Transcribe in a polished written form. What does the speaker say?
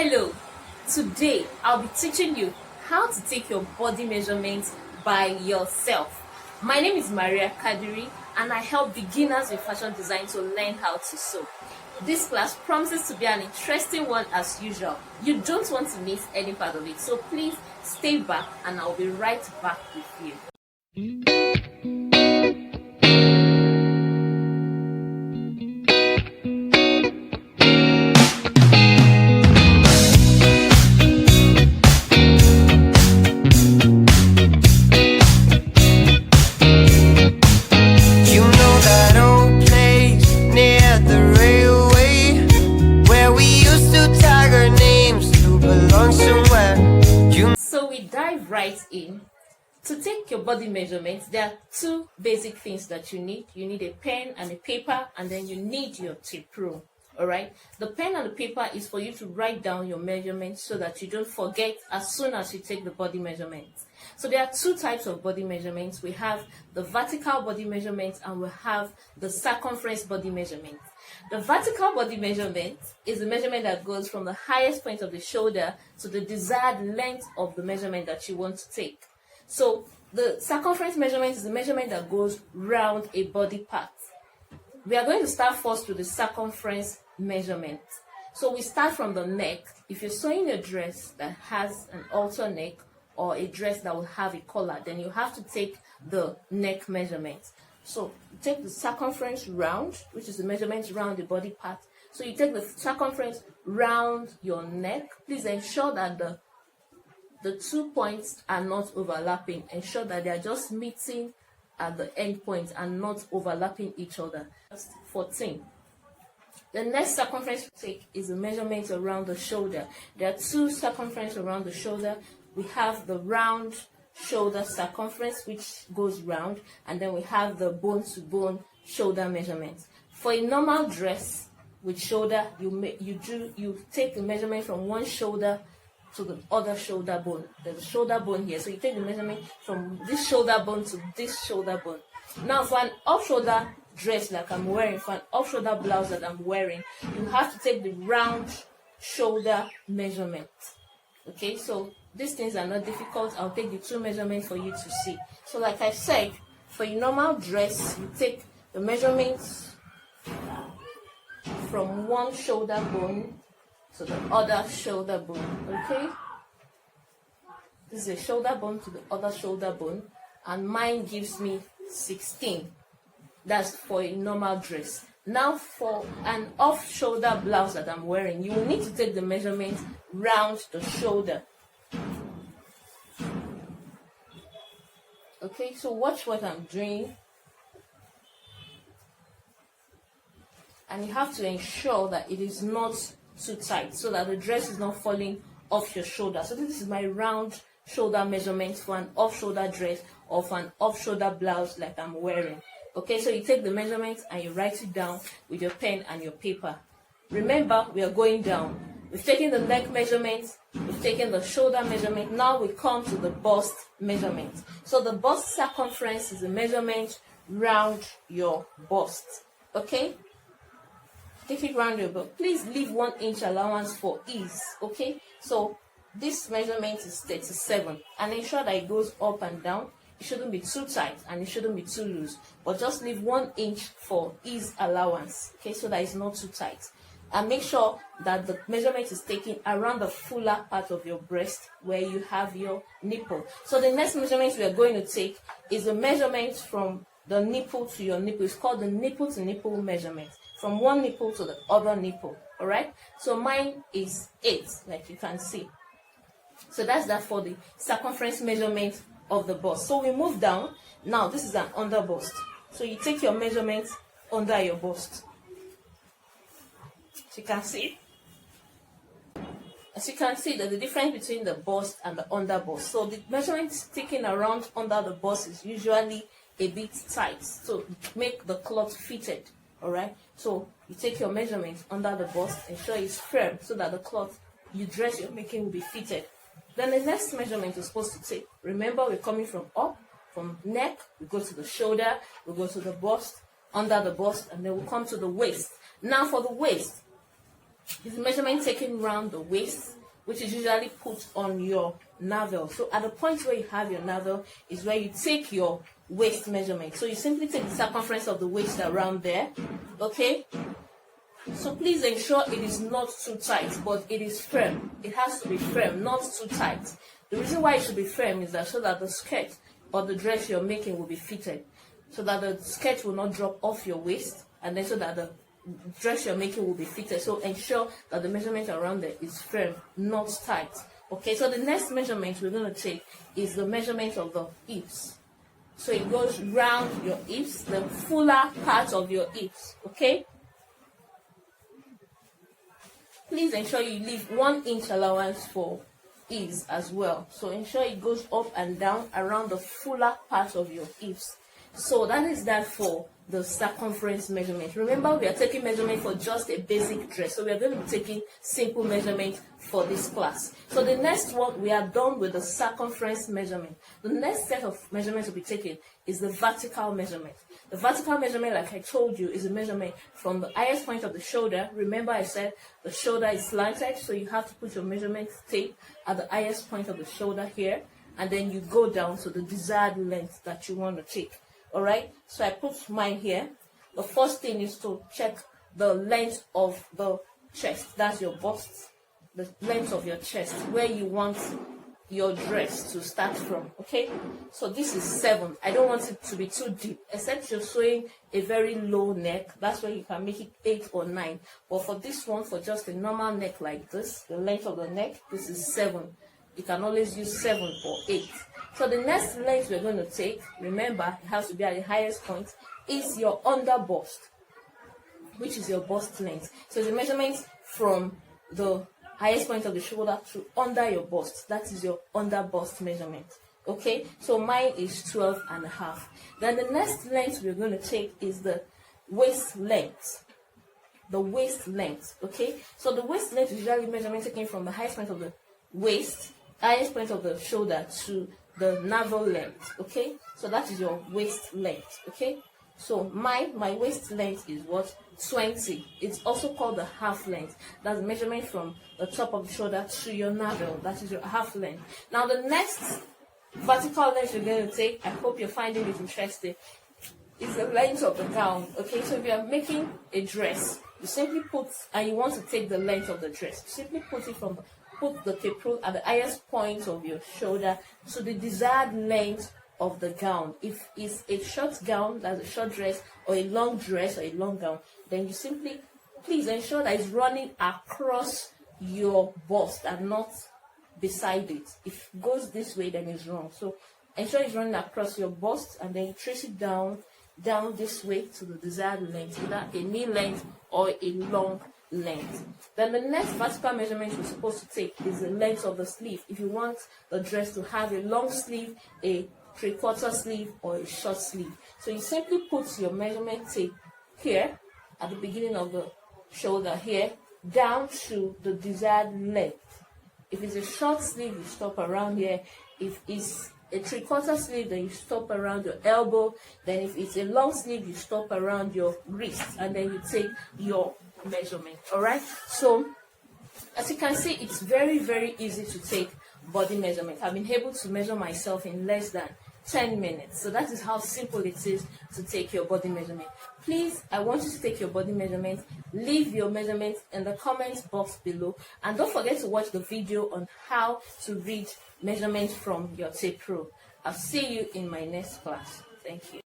Hello, today I'll be teaching you how to take your body measurements by yourself. My name is Maria Kadiri and I help beginners with fashion design to learn how to sew. This class promises to be an interesting one as usual. You don't want to miss any part of it, so please stay back and I'll be right back with you. So we dive right in. To take your body measurements, there are two basic things that you need. You need a pen and a paper, and then you need your tape rule. Alright? The pen and the paper is for you to write down your measurements so that you don't forget as soon as you take the body measurements. So there are two types of body measurements. We have the vertical body measurements and we have the circumference body measurement. The vertical body measurement is the measurement that goes from the highest point of the shoulder to the desired length of the measurement that you want to take. So the circumference measurement is the measurement that goes round a body part. We are going to start first with the circumference measurement. So we start from the neck. If you're sewing a dress that has an halter neck or a dress that will have a collar, then you have to take the neck measurement. So you take the circumference round, which is the measurement around the body part. So you take the circumference round your neck. Please ensure that the 2 points are not overlapping. Ensure that they are just meeting at the end point and not overlapping each other. That's 14. The next circumference we take is the measurement around the shoulder. There are two circumferences around the shoulder. We have the round shoulder circumference, which goes round, and then we have the bone-to-bone shoulder measurement. For a normal dress with shoulder, you take the measurement from one shoulder to the other shoulder bone. There's a shoulder bone here, so you take the measurement from this shoulder bone to this shoulder bone. Now, for an off-shoulder dress like I'm wearing, for an off-shoulder blouse that I'm wearing, you have to take the round shoulder measurement. Okay, so these things are not difficult. I'll take the two measurements for you to see. So like I said, for a normal dress, you take the measurements from one shoulder bone to the other shoulder bone. Okay, this is a shoulder bone to the other shoulder bone, and mine gives me 16. That's for a normal dress. Now for an off-shoulder blouse that I'm wearing, you will need to take the measurement round the shoulder. Okay, so watch what I'm doing. And you have to ensure that it is not too tight so that the dress is not falling off your shoulder. So this is my round shoulder measurement for an off-shoulder dress or for an off-shoulder blouse like I'm wearing. Okay, so you take the measurement and you write it down with your pen and your paper. Remember, we are going down. We've taken the neck measurement, we've taken the shoulder measurement. Now we come to the bust measurement. So the bust circumference is the measurement round your bust. Okay? Take it round your bust. Please leave 1 inch allowance for ease. Okay? So this measurement is 37. And ensure that it goes up and down. It shouldn't be too tight and it shouldn't be too loose. But just leave 1 inch for ease allowance. Okay? So that it's not too tight. And make sure that the measurement is taken around the fuller part of your breast where you have your nipple. So the next measurement we are going to take is a measurement from the nipple to your nipple. It's called the nipple to nipple measurement. From one nipple to the other nipple. Alright? So mine is 8, like you can see. So that's that for the circumference measurement of the bust. So we move down. Now this is an under bust. So you take your measurement under your bust. You can see. As you can see, there's a difference between the bust and the under bust. So the measurement taken around under the bust is usually a bit tight. So make the cloth fitted. Alright. So you take your measurement under the bust, ensure it's firm so that the cloth you dress you're making will be fitted. Then the next measurement you're supposed to take. Remember, we're coming from up, from neck, we go to the shoulder, we go to the bust, under the bust, and then we'll come to the waist. Now for the waist, is the measurement taken round the waist, which is usually put on your navel. So at the point where you have your navel is where you take your waist measurement. So you simply take the circumference of the waist around there, okay? So please ensure it is not too tight, but it is firm. It has to be firm, not too tight. The reason why it should be firm is that so that the skirt or the dress you're making will be fitted, so that the skirt will not drop off your waist, and then so that the dress you're making will be fitted. So ensure that the measurement around there is firm, not tight. Okay, so the next measurement we're going to take is the measurement of the hips. So it goes round your hips, the fuller part of your hips. Okay, please ensure you leave 1 inch allowance for ease as well. So ensure it goes up and down around the fuller part of your hips. So that is that for the circumference measurement. Remember, we are taking measurement for just a basic dress. So we are going to be taking simple measurement for this class. So the next one, we are done with the circumference measurement. The next set of measurements to be taken is the vertical measurement. The vertical measurement, like I told you, is a measurement from the highest point of the shoulder. Remember I said the shoulder is slanted, so you have to put your measurement tape at the highest point of the shoulder here, and then you go down to the desired length that you want to take. Alright, so I put mine here. The first thing is to check the length of the chest. That's your bust, the length of your chest, where you want your dress to start from. Okay, so this is 7. I don't want it to be too deep, except you're sewing a very low neck. That's where you can make it 8 or 9. But for this one, for just a normal neck like this, the length of the neck, this is 7. You can always use 7 or 8. So the next length we're going to take, remember, it has to be at the highest point, is your under bust, which is your bust length. So the measurement from the highest point of the shoulder to under your bust, that is your under bust measurement. Okay, so mine is 12.5. Then the next length we're going to take is the waist length. The waist length. Okay, so the waist length is usually measurement taken from the highest point of the waist, highest point of the shoulder to the navel length. Okay, so that is your waist length. Okay, so my waist length is what? 20. It's also called the half length. That's measurement from the top of the shoulder to your navel. That is your half length. Now the next vertical length you're going to take, I hope you're finding it interesting, is the length of the gown. Okay, so if you are making a dress, you simply put, and you want to take the length of the dress, you simply put the tape rule at the highest point of your shoulder to the desired length of the gown. If it's a short gown, that's a short dress, or a long dress or a long gown, then you simply, please ensure that it's running across your bust and not beside it. If it goes this way, then it's wrong. So ensure it's running across your bust, and then you trace it down this way to the desired length, either a knee length or a long length. Then the next vertical measurement you're supposed to take is the length of the sleeve. If you want the dress to have a long sleeve, a 3/4 sleeve, or a short sleeve, so you simply put your measurement tape here at the beginning of the shoulder here down to the desired length. If it's a short sleeve, you stop around here. If it's a 3/4 sleeve, then you stop around your elbow. Then if it's a long sleeve, you stop around your wrist, and then you take your measurement. All right, so as you can see, it's very, very easy to take body measurement. I've been able to measure myself in less than 10 minutes. So that is how simple it is to take your body measurement. Please, I want you to take your body measurement. Leave your measurement in the comments box below, and don't forget to watch the video on how to read measurements from your tape rule. I'll see you in my next class. Thank you.